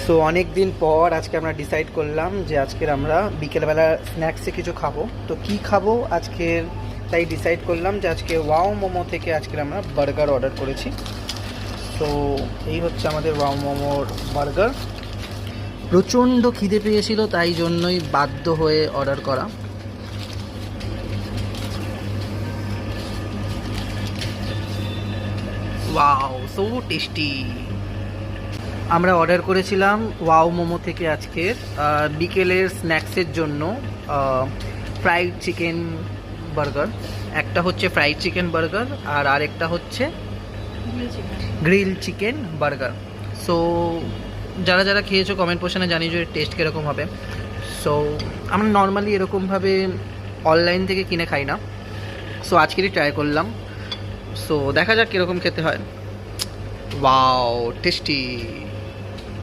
So অনেক দিন পর আজকে আমরা ডিসাইড করলাম যে আজকের আমরা বিকেলবেলা স্ন্যাক্সে কিছু খাবো। তো কি খাবো আজকের, তাই ডিসাইড করলাম যে আজকে ওয়াও মোমো থেকে আজকের আমরা বার্গার অর্ডার করেছি। সো এই হচ্ছে আমাদের ওয়াও মোমোর বার্গার। প্রচণ্ড খিদে পেয়েছিল, তাই জন্যই বাধ্য হয়ে অর্ডার করা। Wow, so tasty. আমরা অর্ডার করেছিলাম ওয়াও মোমো থেকে আজকের বিকেলের স্ন্যাক্সের জন্য ফ্রাইড চিকেন বার্গার। একটা হচ্ছে ফ্রাইড চিকেন বার্গার আর আরেকটা হচ্ছে গ্রিল চিকেন বার্গার। সো যারা যারা খেয়েছো কমেন্ট পোর্শনে জানিয়ে যে টেস্ট কীরকম হবে। সো আমরা নর্মালি এরকমভাবে অনলাইন থেকে কিনে খাই না, সো আজকেরই ট্রাই করলাম। সো দেখা যাক কীরকম খেতে হয়। Wow, tasty.